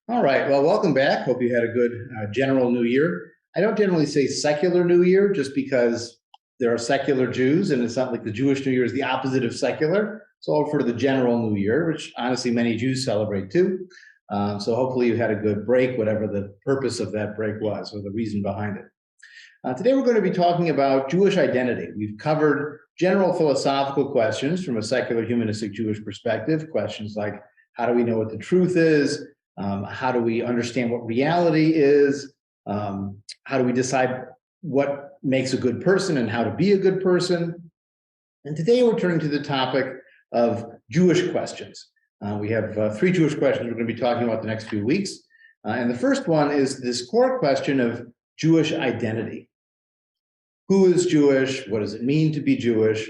All right. Well, welcome back. Hope you had a good general New Year. I don't generally say secular New Year just because there are secular Jews, and it's not like the Jewish New Year is the opposite of secular. So I'll refer to the general New Year, which honestly many Jews celebrate too. So hopefully you had a good break, whatever the purpose of that break was or the reason behind it. Today we're going to be talking about Jewish identity. We've covered general philosophical questions from a secular humanistic Jewish perspective, questions like how do we know what the truth is? How do we understand what reality is? How do we decide what makes a good person and how to be a good person? And today we're turning to the topic of Jewish questions. We have three Jewish questions we're going to be talking about the next few weeks. And the first one is this core question of Jewish identity. Who is Jewish? What does it mean to be Jewish?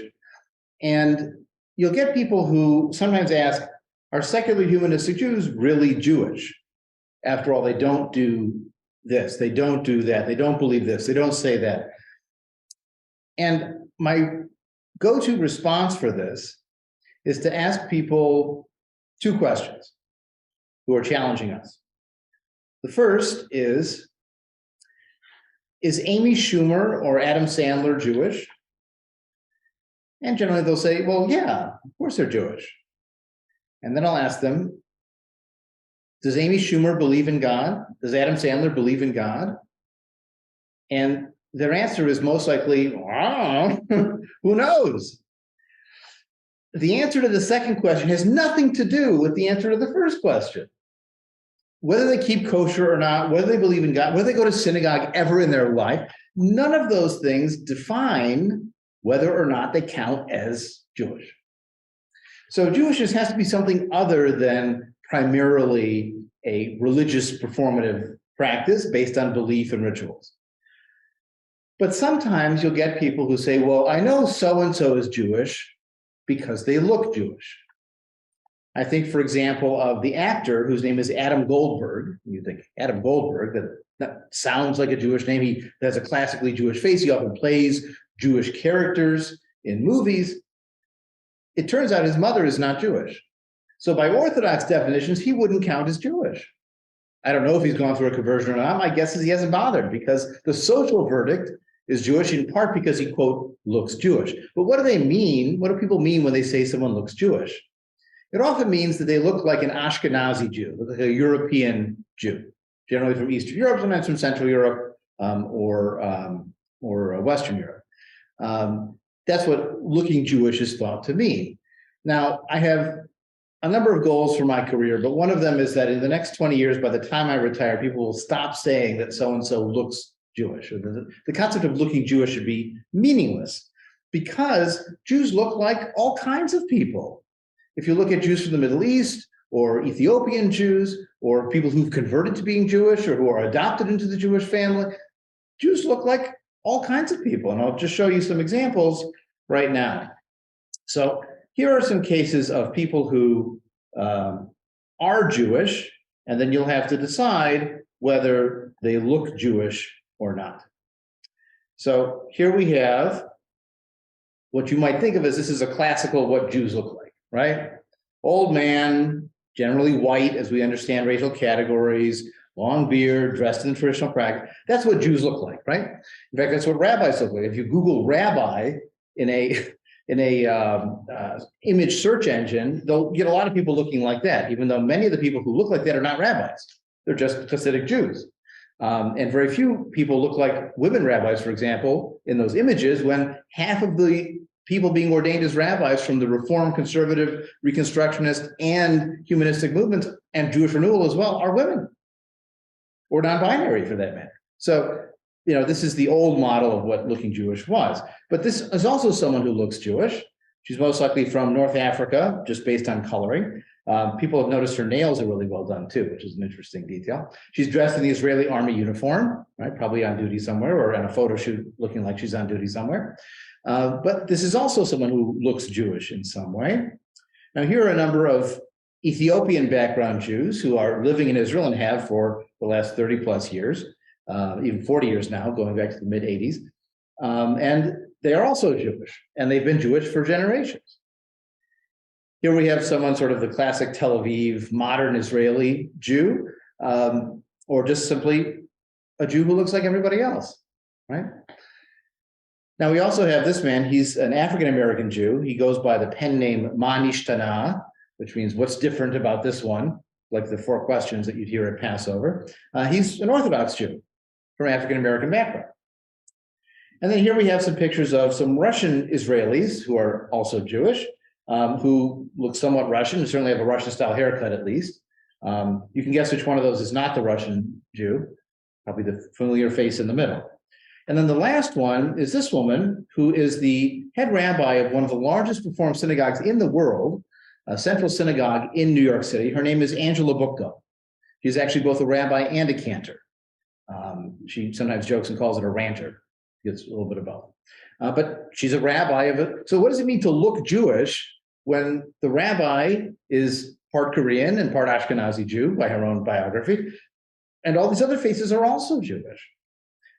And you'll get people who sometimes ask, are secular humanistic Jews really Jewish? After all, they don't do this, they don't do that, they don't believe this, they don't say that. And my go-to response for this is to ask people two questions who are challenging us. The first is Amy Schumer or Adam Sandler Jewish? And generally they'll say, well, yeah, of course they're Jewish. And then I'll ask them, does Amy Schumer believe in God? Does Adam Sandler believe in God? And their answer is most likely, oh, who knows? The answer to the second question has nothing to do with the answer to the first question. Whether they keep kosher or not, whether they believe in God, whether they go to synagogue ever in their life, none of those things define whether or not they count as Jewish. So Jewishness has to be something other than primarily a religious performative practice based on belief and rituals. But sometimes you'll get people who say, well, I know so-and-so is Jewish because they look Jewish. I think, for example, of the actor whose name is Adam Goldberg. You think, Adam Goldberg, that sounds like a Jewish name. He has a classically Jewish face. He often plays Jewish characters in movies. It turns out his mother is not Jewish. So by Orthodox definitions, he wouldn't count as Jewish. I don't know if he's gone through a conversion or not. My guess is he hasn't bothered because the social verdict is Jewish in part because he, quote, looks Jewish. But what do they mean? What do people mean when they say someone looks Jewish? It often means that they look like an Ashkenazi Jew, like a European Jew, generally from Eastern Europe, sometimes from Central Europe or Western Europe. That's what looking Jewish is thought to mean. Now, I have a number of goals for my career, but one of them is that in the next 20 years, by the time I retire, people will stop saying that so-and-so looks Jewish. Or the concept of looking Jewish should be meaningless because Jews look like all kinds of people. If you look at Jews from the Middle East or Ethiopian Jews or people who've converted to being Jewish or who are adopted into the Jewish family, Jews look like all kinds of people. And I'll just show you some examples right now. So here are some cases of people who are Jewish, and then you'll have to decide whether they look Jewish or not. So here we have what you might think of as this is a classical what Jews look like, right? Old man, generally white as we understand racial categories, long beard, dressed in the traditional practice. That's what Jews look like, right? In fact, that's what rabbis look like. If you Google rabbi in a image search engine, they'll get a lot of people looking like that, even though many of the people who look like that are not rabbis. They're just Hasidic Jews. And very few people look like women rabbis, for example, in those images, when half of the people being ordained as rabbis from the Reform, Conservative, Reconstructionist, and humanistic movements, and Jewish renewal as well, are women, or non-binary for that matter. So, this is the old model of what looking Jewish was. But this is also someone who looks Jewish. She's most likely from North Africa, just based on coloring. People have noticed her nails are really well done too, which is an interesting detail. She's dressed in the Israeli army uniform, right? Probably on duty somewhere or on a photo shoot looking like she's on duty somewhere. But this is also someone who looks Jewish in some way. Now, here are a number of Ethiopian background Jews who are living in Israel and have for the last 30 plus years, even 40 years now, going back to the mid 80s. And they are also Jewish, and they've been Jewish for generations. Here we have someone sort of the classic Tel Aviv modern Israeli Jew or just simply a Jew who looks like everybody else, right? Now, we also have this man. He's an African-American Jew. He goes by the pen name Ma Nishtana, which means what's different about this one, like the 4 questions that you'd hear at Passover. He's an Orthodox Jew from African-American background. And then here we have some pictures of some Russian Israelis who are also Jewish, who look somewhat Russian, and certainly have a Russian-style haircut at least. You can guess which one of those is not the Russian Jew, probably the familiar face in the middle. And then the last one is this woman, who is the head rabbi of one of the largest Reform synagogues in the world, a central synagogue in New York City. Her name is Angela Bukko. She's actually both a rabbi and a cantor. She sometimes jokes and calls it a ranter. It's a little bit of both. But she's a rabbi of it. So what does it mean to look Jewish when the rabbi is part Korean and part Ashkenazi Jew by her own biography, and all these other faces are also Jewish?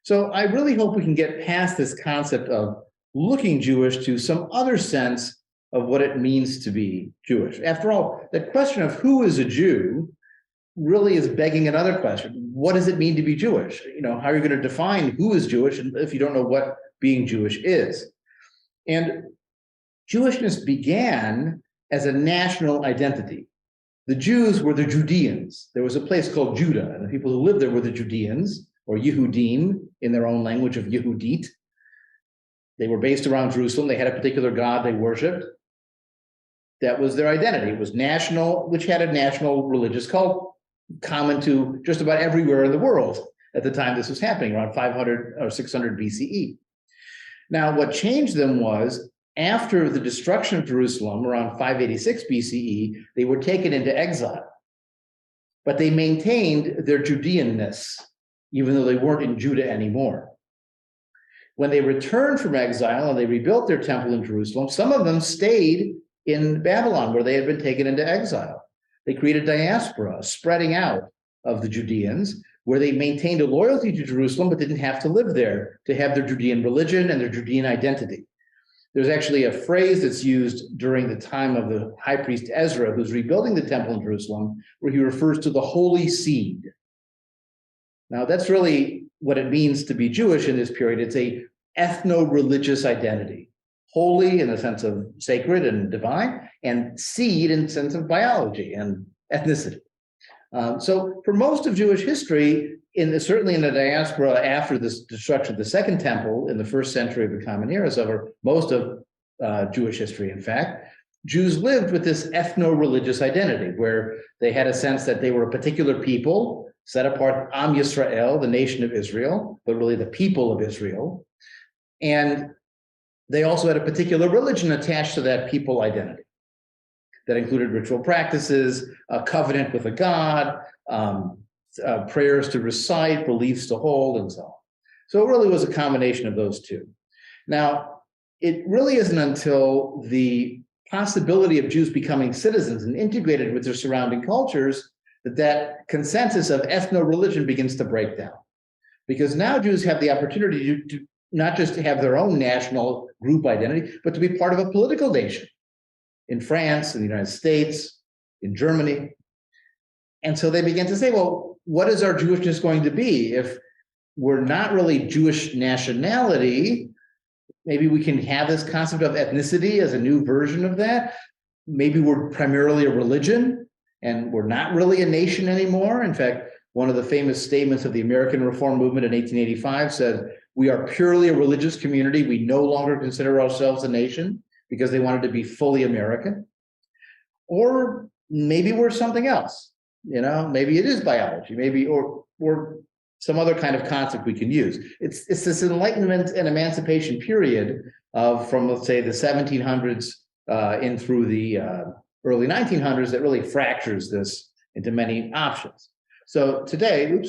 So I really hope we can get past this concept of looking Jewish to some other sense of what it means to be Jewish. After all, the question of who is a Jew really is begging another question. What does it mean to be Jewish? How are you going to define who is Jewish if you don't know what being Jewish is? And Jewishness began as a national identity. The Jews were the Judeans. There was a place called Judah, and the people who lived there were the Judeans, or Yehudim, in their own language of Yehudit. They were based around Jerusalem. They had a particular god they worshipped. That was their identity. It was national, which had a national religious cult common to just about everywhere in the world at the time this was happening, around 500 or 600 BCE. Now, what changed them was, after the destruction of Jerusalem around 586 BCE, they were taken into exile. But they maintained their Judeanness, even though they weren't in Judah anymore. When they returned from exile and they rebuilt their temple in Jerusalem, some of them stayed in Babylon, where they had been taken into exile. They created diaspora, spreading out of the Judeans, where they maintained a loyalty to Jerusalem, but didn't have to live there to have their Judean religion and their Judean identity. There's actually a phrase that's used during the time of the high priest Ezra, who's rebuilding the temple in Jerusalem, where he refers to the holy seed. Now, that's really what it means to be Jewish in this period. It's a ethno-religious identity. Holy in the sense of sacred and divine, and seed in the sense of biology and ethnicity. So for most of Jewish history, certainly in the diaspora after the destruction of the Second Temple in the 1st century of the Common Era, so most of Jewish history, in fact, Jews lived with this ethno-religious identity, where they had a sense that they were a particular people, set apart, Am Yisrael, the nation of Israel, but really the people of Israel. And they also had a particular religion attached to that people identity that included ritual practices, a covenant with a god, prayers to recite, beliefs to hold, and so on. So it really was a combination of those two. Now, it really isn't until the possibility of Jews becoming citizens and integrated with their surrounding cultures that consensus of ethno-religion begins to break down. Because now Jews have the opportunity to not just to have their own national group identity, but to be part of a political nation in France, in the United States, in Germany. And so they began to say, well, what is our Jewishness going to be? If we're not really Jewish nationality, maybe we can have this concept of ethnicity as a new version of that. Maybe we're primarily a religion and we're not really a nation anymore. In fact, one of the famous statements of the American Reform Movement in 1885 said, "We are purely a religious community. We no longer consider ourselves a nation," because they wanted to be fully American. Or maybe we're something else. Maybe it is biology, maybe or some other kind of concept we can use. It's this Enlightenment and emancipation period from, let's say, the 1700s in through the early 1900s that really fractures this into many options. So today,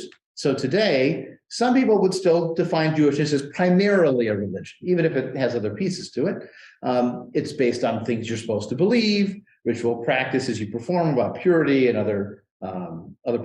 some people would still define Jewishness as primarily a religion, even if it has other pieces to it. It's based on things you're supposed to believe, ritual practices you perform about purity and other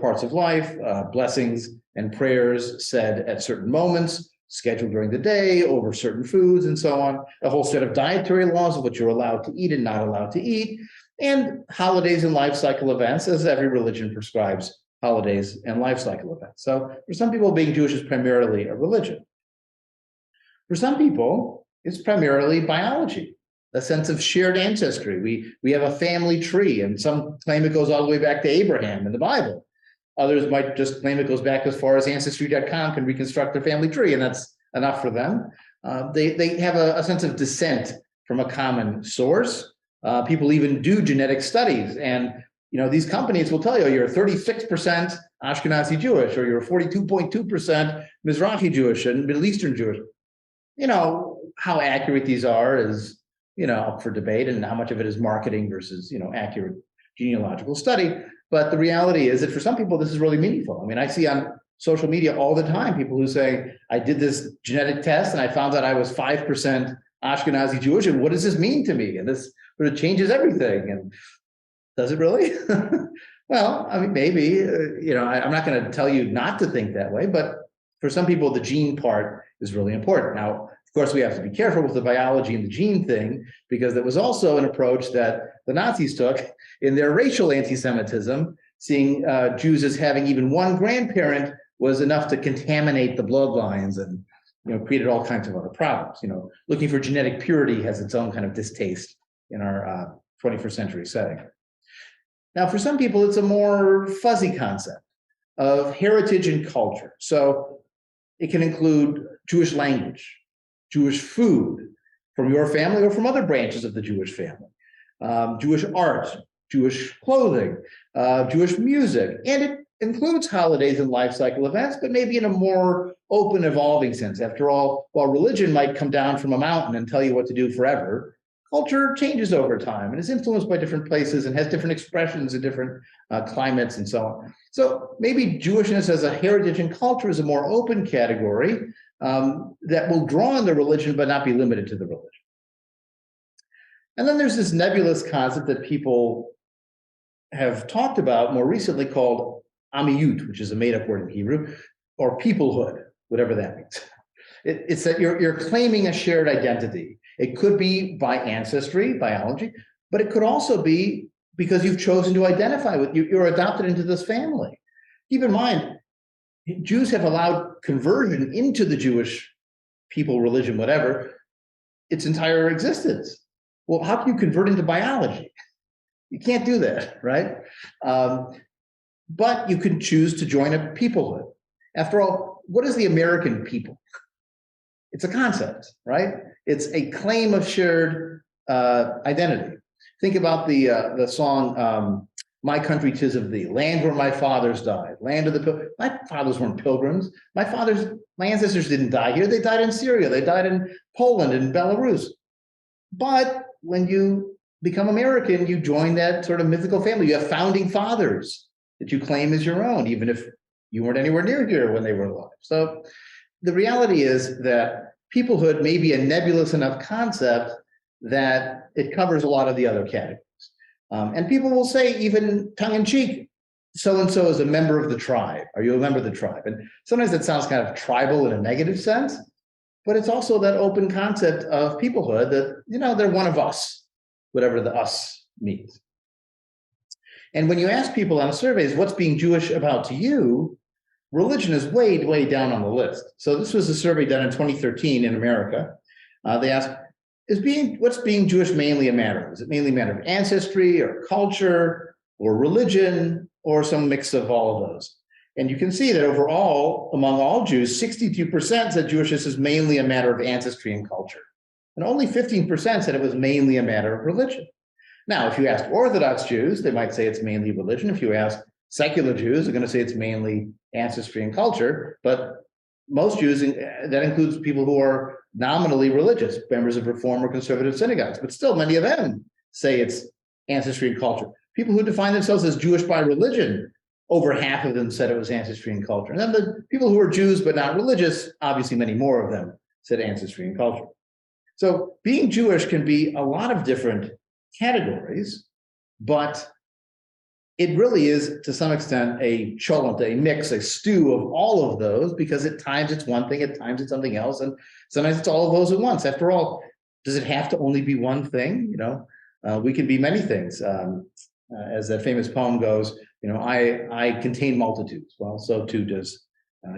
parts of life, blessings and prayers said at certain moments, scheduled during the day, over certain foods, and so on. A whole set of dietary laws of what you're allowed to eat and not allowed to eat, and holidays and life cycle events, as every religion prescribes holidays, and life cycle events. So for some people, being Jewish is primarily a religion. For some people, it's primarily biology, a sense of shared ancestry. We have a family tree, and some claim it goes all the way back to Abraham in the Bible. Others might just claim it goes back as far as Ancestry.com can reconstruct their family tree, and that's enough for them. They have a sense of descent from a common source. People even do genetic studies, and these companies will tell you you're 36% Ashkenazi Jewish, or you're 42.2% Mizrahi Jewish and Middle Eastern Jewish. How accurate these are is up for debate, and how much of it is marketing versus accurate genealogical study. But the reality is that for some people, this is really meaningful. I mean, I see on social media all the time people who say, I did this genetic test and I found out I was 5% Ashkenazi Jewish, and what does this mean to me? And this sort of changes everything. And does it really? Well, I mean, maybe, I'm not going to tell you not to think that way, but for some people, the gene part is really important. Now, of course, we have to be careful with the biology and the gene thing, because that was also an approach that the Nazis took in their racial anti-Semitism. Seeing Jews as having even one grandparent was enough to contaminate the bloodlines and created all kinds of other problems. Looking for genetic purity has its own kind of distaste in our 21st century setting. Now, for some people, it's a more fuzzy concept of heritage and culture. So it can include Jewish language, Jewish food from your family or from other branches of the Jewish family, Jewish art, Jewish clothing, Jewish music, and it includes holidays and life cycle events, but maybe in a more open, evolving sense. After all, while religion might come down from a mountain and tell you what to do forever, culture changes over time and is influenced by different places and has different expressions in different climates and so on. So maybe Jewishness as a heritage and culture is a more open category that will draw on the religion but not be limited to the religion. And then there's this nebulous concept that people have talked about more recently called amiyut, which is a made-up word in Hebrew, or peoplehood, whatever that means. It's that you're claiming a shared identity. It could be by ancestry, biology, but it could also be because you've chosen to identify with, you're adopted into this family. Keep in mind, Jews have allowed conversion into the Jewish people, religion, whatever, its entire existence. Well, how can you convert into biology? You can't do that, right? But you can choose to join a peoplehood. After all, what is the American people? It's a concept, right? It's a claim of shared identity. Think about the song, My Country 'Tis of Thee, land where my fathers died, land of the, my fathers weren't pilgrims. My ancestors didn't die here. They died in Syria. They died in Poland and Belarus. But when you become American, you join that sort of mythical family. You have founding fathers that you claim as your own, even if you weren't anywhere near here when they were alive. So the reality is that peoplehood may be a nebulous enough concept that it covers a lot of the other categories. And people will say, even tongue-in-cheek, so-and-so is a member of the tribe. Are you a member of the tribe? And sometimes that sounds kind of tribal in a negative sense, but it's also that open concept of peoplehood that, they're one of us, whatever the us means. And when you ask people on surveys, what's being Jewish about to you, religion is way, way down on the list. So this was a survey done in 2013 in America. They asked, what's being Jewish mainly a matter of? Is it mainly a matter of ancestry or culture or religion or some mix of all of those? And you can see that overall, among all Jews, 62% said Jewishness is mainly a matter of ancestry and culture. And only 15% said it was mainly a matter of religion. Now, if you ask Orthodox Jews, they might say it's mainly religion. If you ask secular Jews, they're going to say it's mainly ancestry and culture. But most Jews, that includes people who are nominally religious, members of Reform or conservative synagogues, but still many of them say it's ancestry and culture. People who define themselves as Jewish by religion, over half of them said it was ancestry and culture. And then the people who are Jews but not religious, obviously many more of them said ancestry and culture. So being Jewish can be a lot of different categories, but it really is, to some extent, a cholent, a mix, a stew of all of those, because at times it's one thing, at times it's something else, and sometimes it's all of those at once. After all, does it have to only be one thing? We can be many things. As that famous poem goes, I contain multitudes. Well, so too does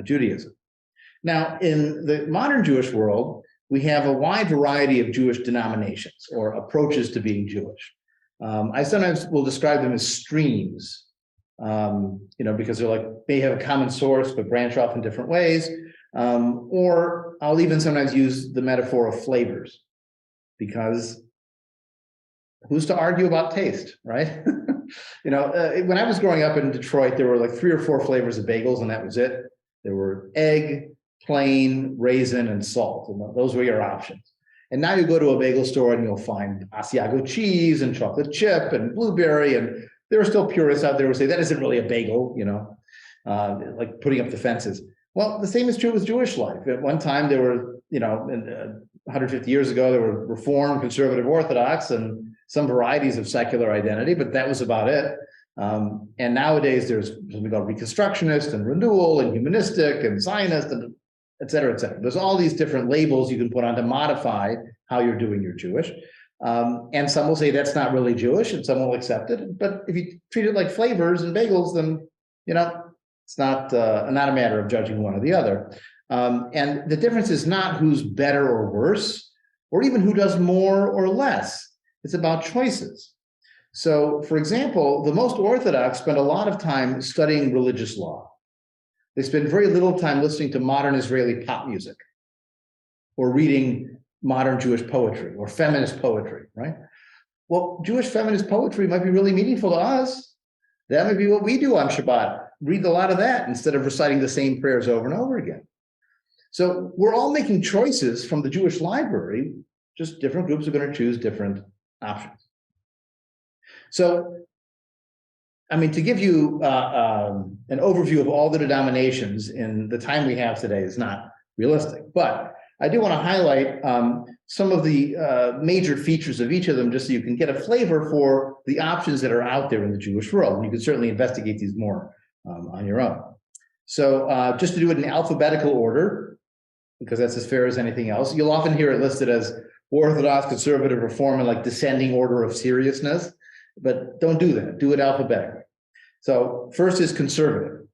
Judaism. Now, in the modern Jewish world, we have a wide variety of Jewish denominations or approaches to being Jewish. I sometimes will describe them as streams, because they have a common source but branch off in different ways. Or I'll even sometimes use the metaphor of flavors, because who's to argue about taste, right? When I was growing up in Detroit, there were like 3 or 4 flavors of bagels, and that was it. There were egg, plain, raisin, and salt, and those were your options. And now you go to a bagel store and you'll find Asiago cheese and chocolate chip and blueberry, and there are still purists out there who say that isn't really a bagel, like putting up the fences. Well, the same is true with Jewish life. At one time, there were, 150 years ago, there were Reform, Conservative, Orthodox, and some varieties of secular identity, but that was about it. And nowadays, there's something called Reconstructionist and Renewal and Humanistic and Zionist, and et cetera, et cetera. There's all these different labels you can put on to modify how you're doing your Jewish. And some will say that's not really Jewish, and some will accept it. But if you treat it like flavors and bagels, then, it's not a matter of judging one or the other. And the difference is not who's better or worse, or even who does more or less. It's about choices. So, for example, the most Orthodox spend a lot of time studying religious law. They spend very little time listening to modern Israeli pop music or reading modern Jewish poetry or feminist poetry, right? Well, Jewish feminist poetry might be really meaningful to us. That might be what we do on Shabbat. Read a lot of that instead of reciting the same prayers over and over again. So we're all making choices from the Jewish library, just different groups are going to choose different options. So, to give you an overview of all the denominations in the time we have today is not realistic, but I do want to highlight some of the major features of each of them, just so you can get a flavor for the options that are out there in the Jewish world. And you can certainly investigate these more on your own. So just to do it in alphabetical order, because that's as fair as anything else, you'll often hear it listed as Orthodox, Conservative, Reform, and like descending order of seriousness, but don't do that. Do it alphabetically. So first is conservative.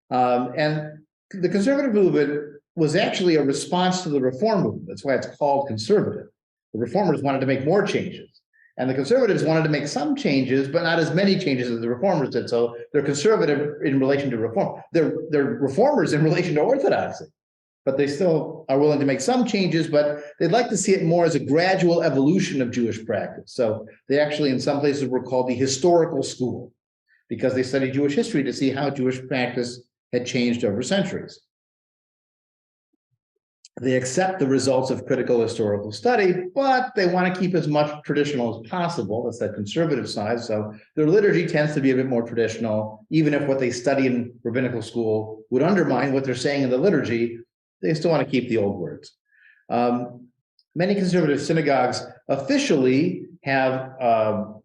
And the conservative movement was actually a response to the Reform movement. That's why it's called conservative. The Reformers wanted to make more changes, and the conservatives wanted to make some changes, but not as many changes as the Reformers did. So they're conservative in relation to Reform. They're Reformers in relation to Orthodoxy, but they still are willing to make some changes, but they'd like to see it more as a gradual evolution of Jewish practice. So they actually, in some places, were called the historical school, because they studied Jewish history to see how Jewish practice had changed over centuries. They accept the results of critical historical study, but they want to keep as much traditional as possible. That's that conservative side. So their liturgy tends to be a bit more traditional, even if what they study in rabbinical school would undermine what they're saying in the liturgy. They still want to keep the old words. Many conservative synagogues officially have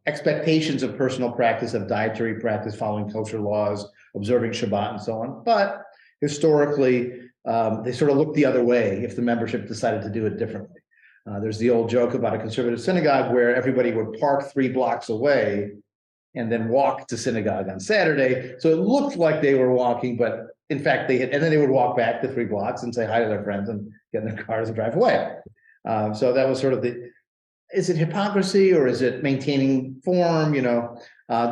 expectations of personal practice, of dietary practice, following kosher laws, observing Shabbat, and so on. But historically, they sort of look the other way if the membership decided to do it differently. There's the old joke about a conservative synagogue where everybody would park 3 blocks away and then walk to synagogue on Saturday. So it looked like they were walking, but in fact, and then they would walk back the 3 blocks and say hi to their friends and get in their cars and drive away. So that was sort of is it hypocrisy or is it maintaining form? They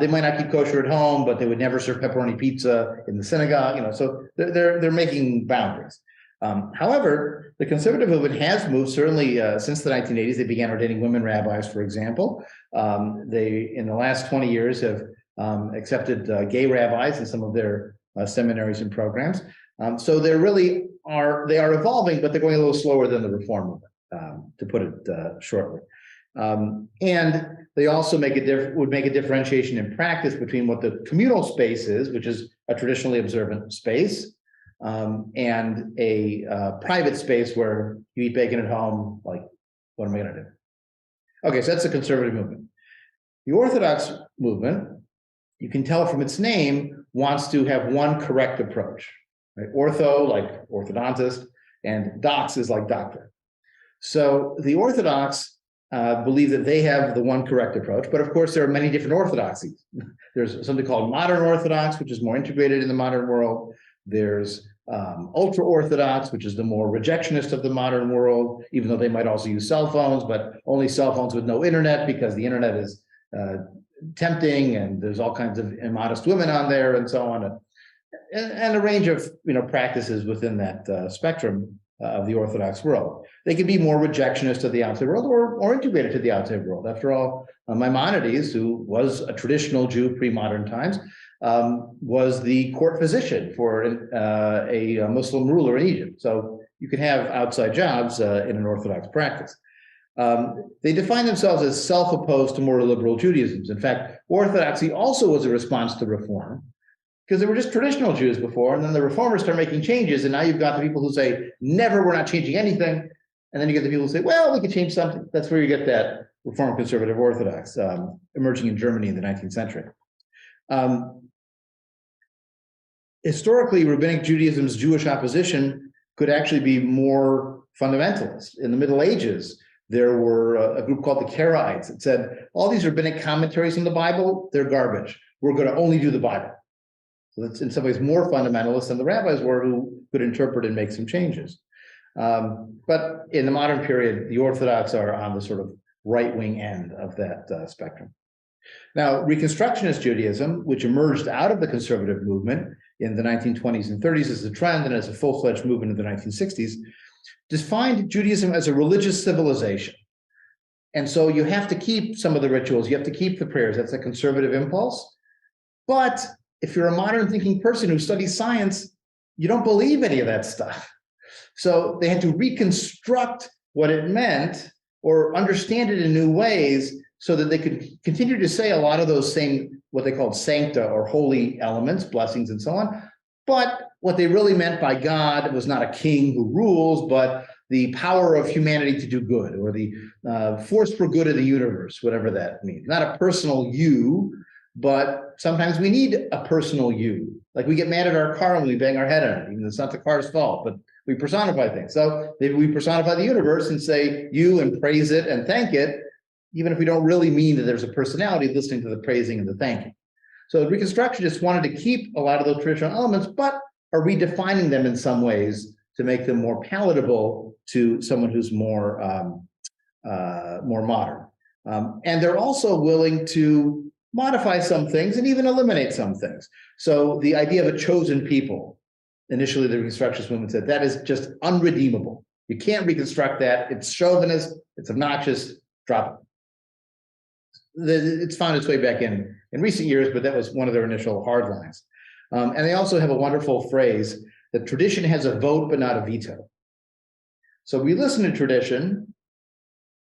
might not keep kosher at home, but they would never serve pepperoni pizza in the synagogue. So they're making boundaries. However, the conservative movement has moved, certainly since the 1980s. They began ordaining women rabbis, for example. They, in the last 20 years, have accepted gay rabbis in some of their seminaries and programs. So they are evolving, but they're going a little slower than the Reform movement, to put it shortly. And they also would make a differentiation in practice between what the communal space is, which is a traditionally observant space, and a private space where you eat bacon at home. Like, what am I going to do? Okay, so that's the conservative movement. The Orthodox movement, you can tell from its name, wants to have one correct approach. Right? Ortho, like orthodontist, and dox is like doctor. So the Orthodox believe that they have the one correct approach. But of course, there are many different orthodoxies. There's something called modern Orthodox, which is more integrated in the modern world. There's ultra-Orthodox, which is the more rejectionist of the modern world, even though they might also use cell phones, but only cell phones with no internet, because the internet is tempting, and there's all kinds of immodest women on there, and so on, and a range of practices within that spectrum of the Orthodox world. They can be more rejectionist of the outside world, or integrated to the outside world. After all, Maimonides, who was a traditional Jew pre-modern times, was the court physician for a Muslim ruler in Egypt. So you can have outside jobs in an Orthodox practice. They define themselves as self-opposed to more liberal Judaisms. In fact, Orthodoxy also was a response to Reform, because they were just traditional Jews before, and then the Reformers start making changes, and now you've got the people who say, never, we're not changing anything, and then you get the people who say, well, we could change something. That's where you get that Reform Conservative Orthodox emerging in Germany in the 19th century. Historically, Rabbinic Judaism's Jewish opposition could actually be more fundamentalist. In the Middle Ages, there were a group called the Karaites that said, all these rabbinic commentaries on the Bible, they're garbage. We're going to only do the Bible. So that's in some ways more fundamentalist than the rabbis were, who could interpret and make some changes. But in the modern period, the Orthodox are on the sort of right-wing end of that spectrum. Now, Reconstructionist Judaism, which emerged out of the conservative movement in the 1920s and 30s as a trend and as a full-fledged movement in the 1960s, defined Judaism as a religious civilization. And so you have to keep some of the rituals, you have to keep the prayers. That's a conservative impulse. But if you're a modern thinking person who studies science, you don't believe any of that stuff. So they had to reconstruct what it meant or understand it in new ways so that they could continue to say a lot of those same, what they called sancta or holy elements, blessings and so on. But what they really meant by God was not a king who rules, but the power of humanity to do good, or the force for good of the universe, whatever that means. Not a personal you, but sometimes we need a personal you. Like we get mad at our car when we bang our head on it, even though it's not the car's fault, but we personify things. So maybe we personify the universe and say you and praise it and thank it, even if we don't really mean that there's a personality listening to the praising and the thanking. So Reconstructionists wanted to keep a lot of those traditional elements, but are redefining them in some ways to make them more palatable to someone who's more modern. And they're also willing to modify some things and even eliminate some things. So the idea of a chosen people, initially the Reconstructionist movement said, that is just unredeemable. You can't reconstruct that. It's chauvinist, it's obnoxious, drop it. It's found its way back in recent years, but that was one of their initial hard lines. And they also have a wonderful phrase that tradition has a vote, but not a veto. So we listen to tradition,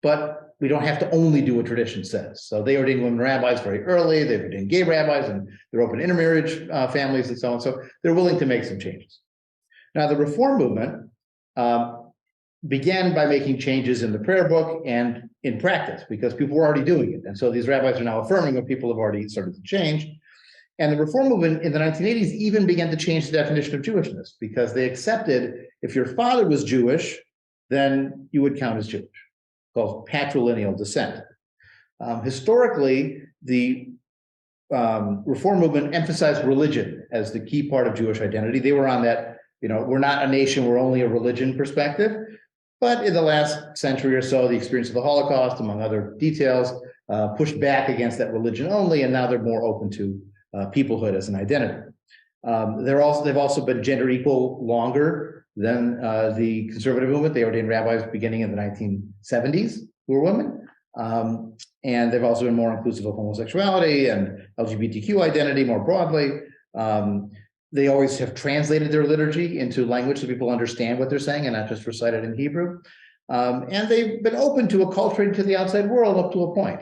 but we don't have to only do what tradition says. So they ordained women rabbis very early, they've ordained gay rabbis, and they're open intermarriage families and so on. So they're willing to make some changes. Now, the Reform movement began by making changes in the prayer book and in practice, because people were already doing it. And so these rabbis are now affirming what people have already started to change. And the Reform movement in the 1980s even began to change the definition of Jewishness, because they accepted if your father was Jewish, then you would count as Jewish, called patrilineal descent. Historically, the Reform movement emphasized religion as the key part of Jewish identity. They were on that, we're not a nation, we're only a religion perspective. But in the last century or so, the experience of the Holocaust, among other details, pushed back against that religion only, and now they're more open to peoplehood as an identity. They've also been gender equal longer than the conservative movement. They ordained rabbis beginning in the 1970s who were women. And they've also been more inclusive of homosexuality and LGBTQ identity more broadly. They always have translated their liturgy into language so people understand what they're saying and not just recite it in Hebrew. And they've been open to acculturating to the outside world up to a point.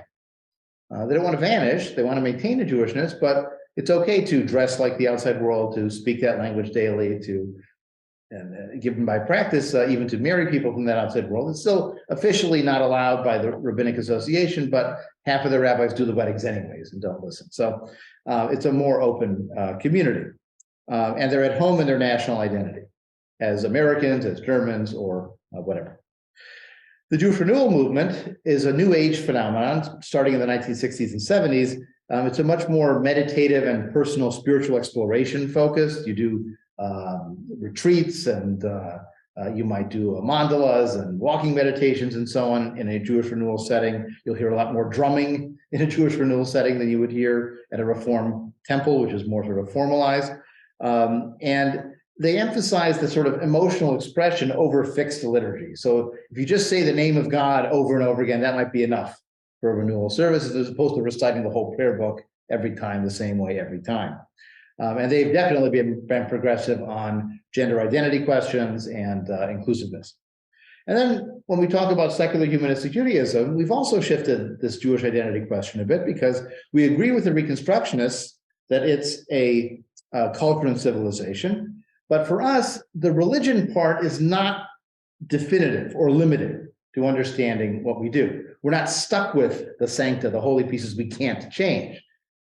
They don't want to vanish. They want to maintain a Jewishness, but it's okay to dress like the outside world, to speak that language daily, and given by practice, even to marry people from that outside world. It's still officially not allowed by the Rabbinic Association, but half of the rabbis do the weddings anyways and don't listen. So it's a more open community. And they're at home in their national identity as Americans, as Germans, or whatever. The Jewish renewal movement is a new age phenomenon starting in the 1960s and 70s. It's a much more meditative and personal spiritual exploration focused. You do retreats and you might do mandalas and walking meditations and so on in a Jewish renewal setting. You'll hear a lot more drumming in a Jewish renewal setting than you would hear at a Reform temple, which is more sort of formalized. And they emphasize the sort of emotional expression over fixed liturgy. So if you just say the name of God over and over again, that might be enough for a renewal service, as opposed to reciting the whole prayer book every time the same way every time. And they've definitely been progressive on gender identity questions and inclusiveness. And then when we talk about secular humanistic Judaism, we've also shifted this Jewish identity question a bit, because we agree with the Reconstructionists that it's a culture and civilization. But for us, the religion part is not definitive or limited to understanding what we do. We're not stuck with the sancta, the holy pieces we can't change.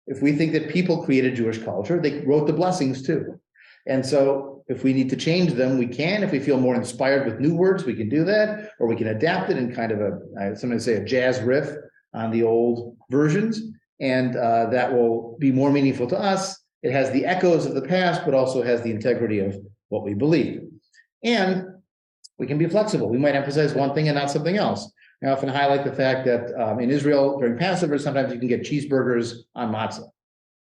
If we think that people created Jewish culture, they wrote the blessings too. And so if we need to change them, we can. If we feel more inspired with new words, we can do that, or we can adapt it in kind of I sometimes say a jazz riff on the old versions, and that will be more meaningful to us. It has the echoes of the past, but also has the integrity of what we believe. And we can be flexible. We might emphasize one thing and not something else. I often highlight the fact that in Israel, during Passover, sometimes you can get cheeseburgers on matzah,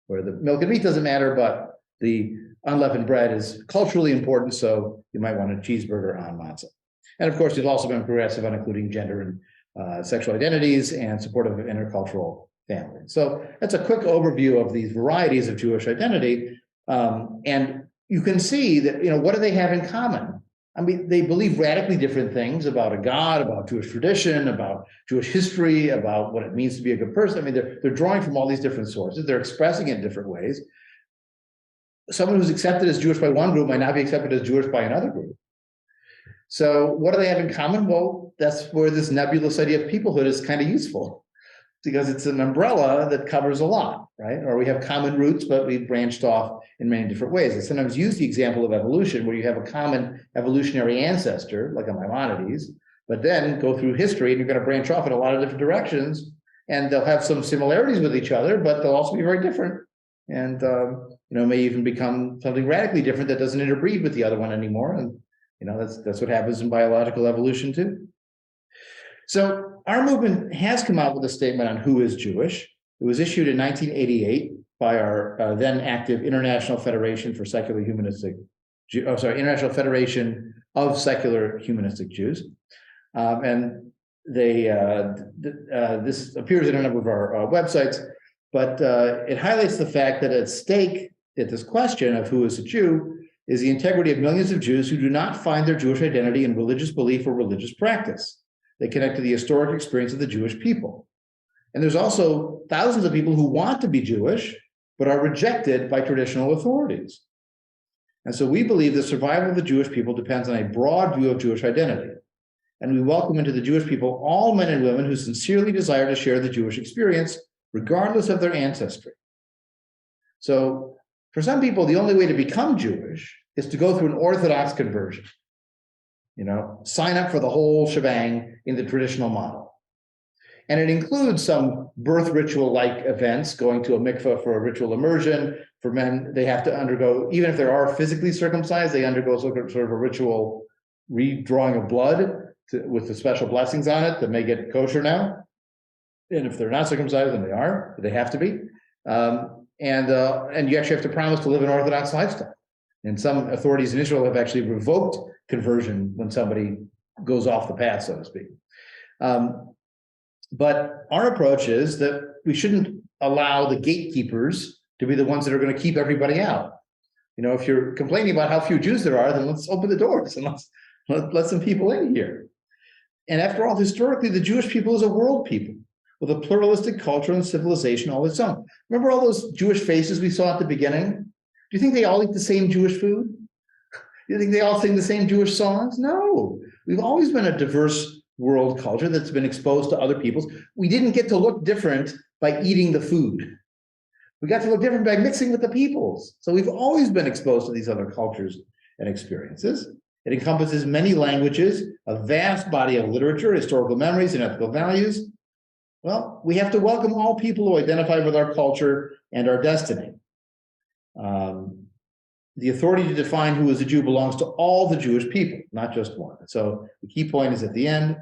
where the milk and meat doesn't matter, but the unleavened bread is culturally important, so you might want a cheeseburger on matzah. And of course, we've also been progressive on including gender and sexual identities and supportive of intercultural family. So that's a quick overview of these varieties of Jewish identity. And you can see that, what do they have in common? I mean, they believe radically different things about a God, about Jewish tradition, about Jewish history, about what it means to be a good person. I mean, they're drawing from all these different sources. They're expressing it in different ways. Someone who's accepted as Jewish by one group might not be accepted as Jewish by another group. So what do they have in common? Well, that's where this nebulous idea of peoplehood is kind of useful, because it's an umbrella that covers a lot, right? Or we have common roots, but we've branched off in many different ways. I sometimes use the example of evolution, where you have a common evolutionary ancestor, like a Maimonides, but then go through history and you're going to branch off in a lot of different directions, and they'll have some similarities with each other, but they'll also be very different. And, may even become something radically different that doesn't interbreed with the other one anymore. And, that's what happens in biological evolution too. So our movement has come out with a statement on who is Jewish. It was issued in 1988 by our then active International Federation for Secular Humanistic, International Federation of Secular Humanistic Jews. And they this appears in a number of our websites, but it highlights the fact that at stake at this question of who is a Jew is the integrity of millions of Jews who do not find their Jewish identity in religious belief or religious practice. They connect to the historic experience of the Jewish people. And there's also thousands of people who want to be Jewish, but are rejected by traditional authorities. And so we believe the survival of the Jewish people depends on a broad view of Jewish identity. And we welcome into the Jewish people all men and women who sincerely desire to share the Jewish experience, regardless of their ancestry. So for some people, the only way to become Jewish is to go through an Orthodox conversion. Sign up for the whole shebang in the traditional model. And it includes some birth ritual-like events, going to a mikveh for a ritual immersion. For men, they have to undergo, even if they are physically circumcised, they undergo sort of a ritual redrawing of blood with the special blessings on it that may get kosher now. And if they're not circumcised, then they are, but they have to be. And you actually have to promise to live an Orthodox lifestyle. And some authorities in Israel have actually revoked conversion when somebody goes off the path, so to speak. But our approach is that we shouldn't allow the gatekeepers to be the ones that are going to keep everybody out. If you're complaining about how few Jews there are, then let's open the doors and let some people in here. And after all, historically, the Jewish people is a world people with a pluralistic culture and civilization all its own. Remember all those Jewish faces we saw at the beginning? Do you think they all eat the same Jewish food? Do you think they all sing the same Jewish songs? No. We've always been a diverse world culture that's been exposed to other peoples. We didn't get to look different by eating the food. We got to look different by mixing with the peoples. So we've always been exposed to these other cultures and experiences. It encompasses many languages, a vast body of literature, historical memories, and ethical values. Well, we have to welcome all people who identify with our culture and our destiny. The authority to define who is a Jew belongs to all the Jewish people, not just one. So the key point is at the end.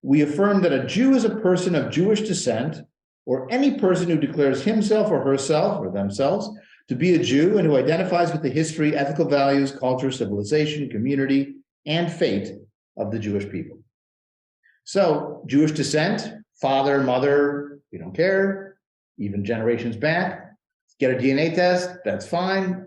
We affirm that a Jew is a person of Jewish descent, or any person who declares himself or herself or themselves to be a Jew and who identifies with the history, ethical values, culture, civilization, community, and fate of the Jewish people. So Jewish descent, father, mother, we don't care, even generations back. Get a DNA test, that's fine.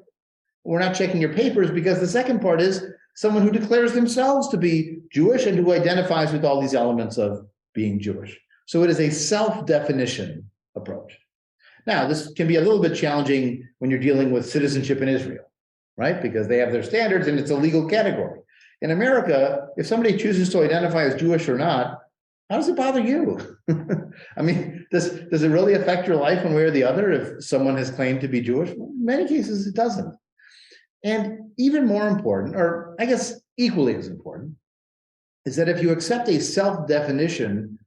We're not checking your papers because the second part is someone who declares themselves to be Jewish and who identifies with all these elements of being Jewish. So it is a self-definition approach. Now, this can be a little bit challenging when you're dealing with citizenship in Israel, right? Because they have their standards and it's a legal category. In America, if somebody chooses to identify as Jewish or not, how does it bother you? I mean, does it really affect your life one way or the other if someone has claimed to be Jewish? In many cases, it doesn't. And even more important, or I guess equally as important, is that if you accept a self-definition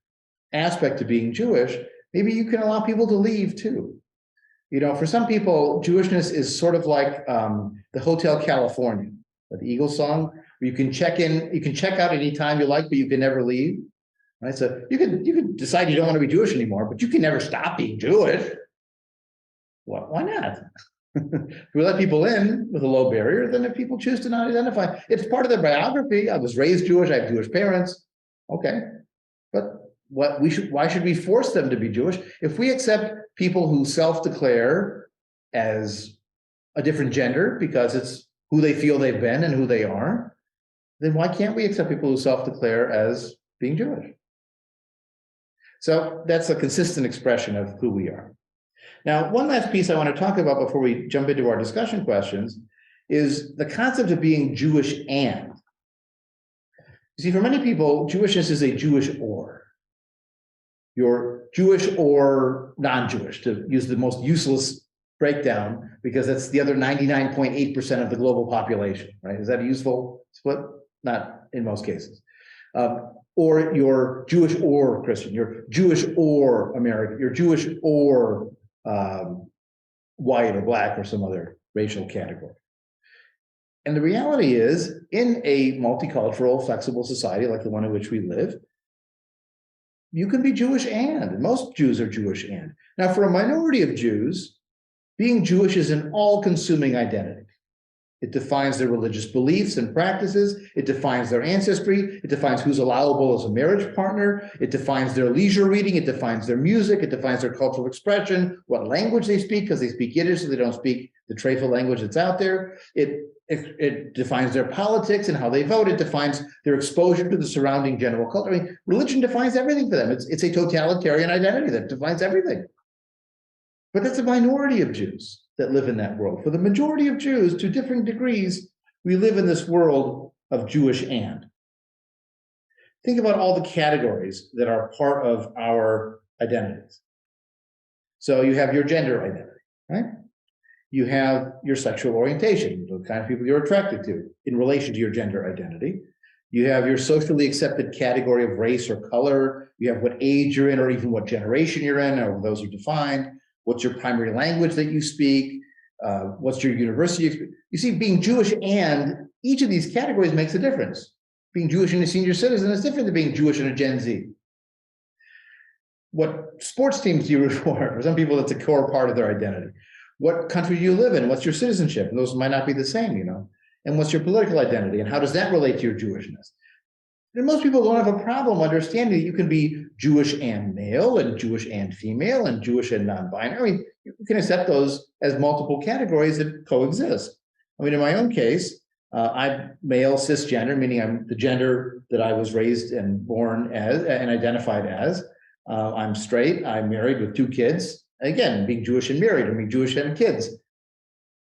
aspect to being Jewish, maybe you can allow people to leave too. You know, for some people, Jewishness is sort of like the Hotel California, the Eagles song, where you can check in, you can check out anytime you like, but you can never leave. Right? So you can decide you don't want to be Jewish anymore, but you can never stop being Jewish. Well, why not? If we let people in with a low barrier, then if people choose to not identify, it's part of their biography. I was raised Jewish, I have Jewish parents. Okay. But why should we force them to be Jewish? If we accept people who self-declare as a different gender because it's who they feel they've been and who they are, then why can't we accept people who self-declare as being Jewish? So that's a consistent expression of who we are. Now, one last piece I want to talk about before we jump into our discussion questions is the concept of being Jewish and. You see, for many people, Jewishness is a Jewish or. You're Jewish or non-Jewish, to use the most useless breakdown, because that's the other 99.8% of the global population, right? Is that a useful split? Not in most cases. Or you're Jewish or Christian, you're Jewish or American, you're Jewish or white or black or some other racial category. And the reality is, in a multicultural, flexible society like the one in which we live, you can be Jewish and most Jews are Jewish and. Now, for a minority of Jews, being Jewish is an all-consuming identity. It defines their religious beliefs and practices. It defines their ancestry. It defines who's allowable as a marriage partner. It defines their leisure reading. It defines their music. It defines their cultural expression, what language they speak, because they speak Yiddish, so they don't speak the treifa language that's out there. It defines their politics and how they vote. It defines their exposure to the surrounding general culture. I mean, religion defines everything for them. It's a totalitarian identity that defines everything. But that's a minority of Jews that live in that world. For the majority of Jews, to different degrees, we live in this world of Jewish and. Think about all the categories that are part of our identities. So you have your gender identity, right? You have your sexual orientation, the kind of people you're attracted to in relation to your gender identity. You have your socially accepted category of race or color. You have what age you're in or even what generation you're in, or those are defined. What's your primary language that you speak? What's your university experience? You see, being Jewish and each of these categories makes a difference. Being Jewish and a senior citizen is different than being Jewish and a Gen Z. What sports teams do you root for? For some people, it's a core part of their identity. What country do you live in? What's your citizenship? And those might not be the same, you know. And what's your political identity? And how does that relate to your Jewishness? And most people don't have a problem understanding that you can be Jewish and male and Jewish and female and Jewish and non-binary. I mean, you can accept those as multiple categories that coexist. I mean, in my own case, I'm male cisgender, meaning I'm the gender that I was raised and born as and identified as. I'm straight, I'm married with 2 kids. Again, being Jewish and married, or being Jewish and kids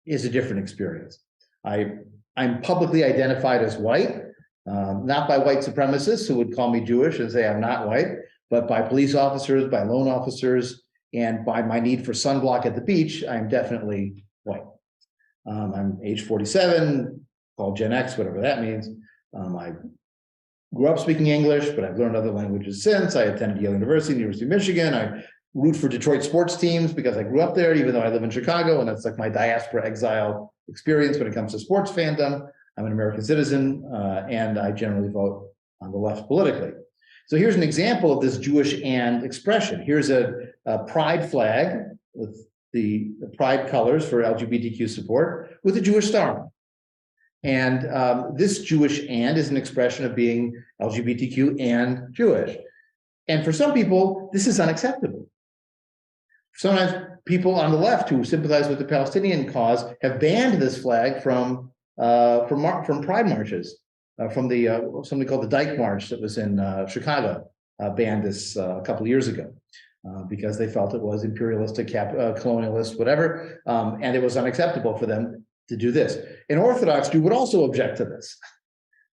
is a different experience. I'm publicly identified as white. Not by white supremacists who would call me Jewish and say I'm not white, but by police officers, by loan officers, and by my need for sunblock at the beach, I'm definitely white. I'm age 47, called Gen X, whatever that means. I grew up speaking English, but I've learned other languages since. I attended Yale University, University of Michigan. I root for Detroit sports teams because I grew up there, even though I live in Chicago, and that's like my diaspora exile experience when it comes to sports fandom. I'm an American citizen, and I generally vote on the left politically. So here's an example of this Jewish and expression. Here's a pride flag with the pride colors for LGBTQ support with a Jewish star. And this Jewish and is an expression of being LGBTQ and Jewish. And for some people, this is unacceptable. Sometimes people on the left who sympathize with the Palestinian cause have banned this flag from pride marches, from the something called the Dyke March that was in Chicago, banned this a couple of years ago because they felt it was imperialistic, colonialist, whatever, and it was unacceptable for them to do this. An Orthodox Jew would also object to this.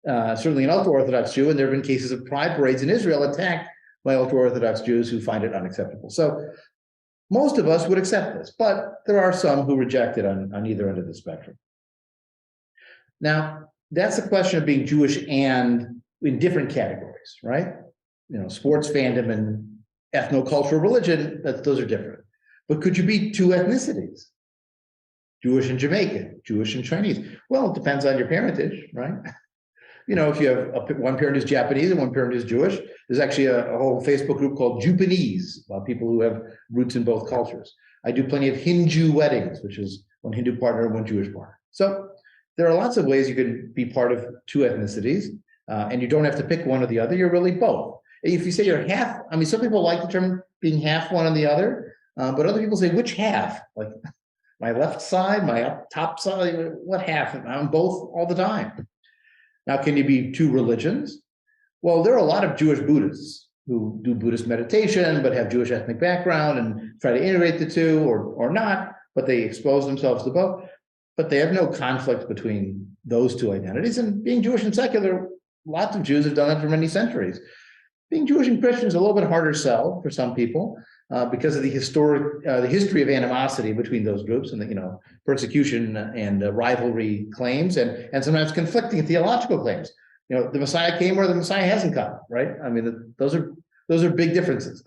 Certainly an ultra-Orthodox Jew, and there have been cases of pride parades in Israel attacked by ultra-Orthodox Jews who find it unacceptable. So most of us would accept this, but there are some who reject it on either end of the spectrum. Now, that's the question of being Jewish and in different categories, right? You know, sports fandom and ethnocultural religion, those are different. But could you be two ethnicities? Jewish and Jamaican, Jewish and Chinese. Well, it depends on your parentage, right? You know, if you have one parent who's Japanese and one parent who's Jewish, there's actually a whole Facebook group called Jupanese, about people who have roots in both cultures. I do plenty of Hindu weddings, which is one Hindu partner and one Jewish partner. So there are lots of ways you can be part of two ethnicities, and you don't have to pick one or the other. You're really both. If you say you're half, I mean, some people like the term being half one and the other, but other people say, which half? Like, my left side, my top side, what half? I'm both all the time. Now, can you be two religions? Well, there are a lot of Jewish Buddhists who do Buddhist meditation, but have Jewish ethnic background and try to integrate the two or not, but they expose themselves to both. But they have no conflict between those two identities. And being Jewish and secular, lots of Jews have done that for many centuries. Being Jewish and Christian is a little bit harder sell for some people. Because of the history of animosity between those groups and the persecution and rivalry claims and sometimes conflicting theological claims. You know, the Messiah came or the Messiah hasn't come, right? I mean, those are big differences.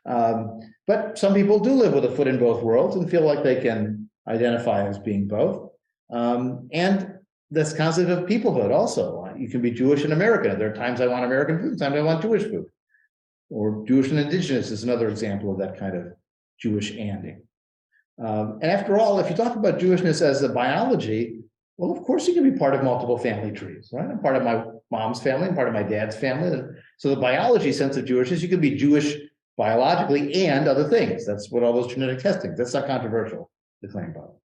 But some people do live with a foot in both worlds and feel like they can identify as being both. And this concept of peoplehood also. You can be Jewish and American. There are times I want American food, times I want Jewish food. Or Jewish and indigenous is another example of that kind of Jewish anding. And after all, if you talk about Jewishness as a biology, well, of course you can be part of multiple family trees, right? I'm part of my mom's family, I'm part of my dad's family. So the biology sense of Jewishness, you can be Jewish biologically and other things. That's what all those genetic testing, that's not controversial to claim about.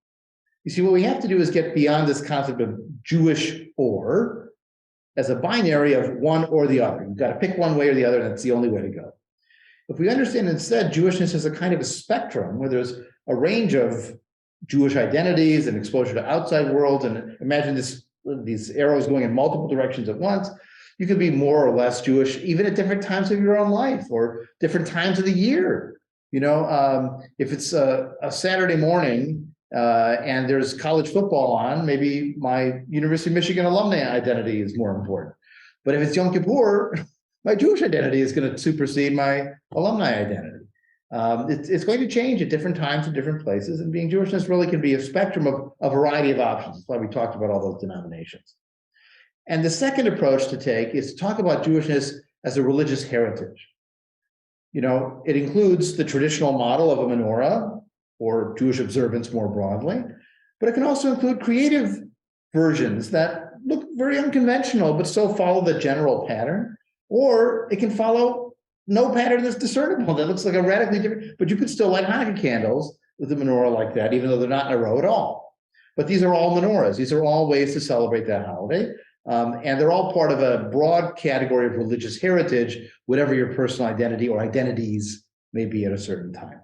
You see, what we have to do is get beyond this concept of Jewish or as a binary of one or the other. You've got to pick one way or the other, and that's the only way to go. If we understand instead Jewishness as a kind of a spectrum where there's a range of Jewish identities and exposure to outside worlds, and imagine these arrows going in multiple directions at once, you could be more or less Jewish even at different times of your own life or different times of the year. You know, if it's a Saturday morning and there's college football on, maybe my University of Michigan alumni identity is more important. But if it's Yom Kippur, my Jewish identity is going to supersede my alumni identity. It's going to change at different times in different places, and being Jewishness really can be a spectrum of a variety of options. That's why we talked about all those denominations. And the second approach to take is to talk about Jewishness as a religious heritage. You know, it includes the traditional model of a menorah, or Jewish observance more broadly, but it can also include creative versions that look very unconventional, but still follow the general pattern, or it can follow no pattern that's discernible, that looks like a radically different, but you could still light Hanukkah candles with a menorah like that, even though they're not in a row at all. But these are all menorahs. These are all ways to celebrate that holiday. And they're all part of a broad category of religious heritage, whatever your personal identity or identities may be at a certain time.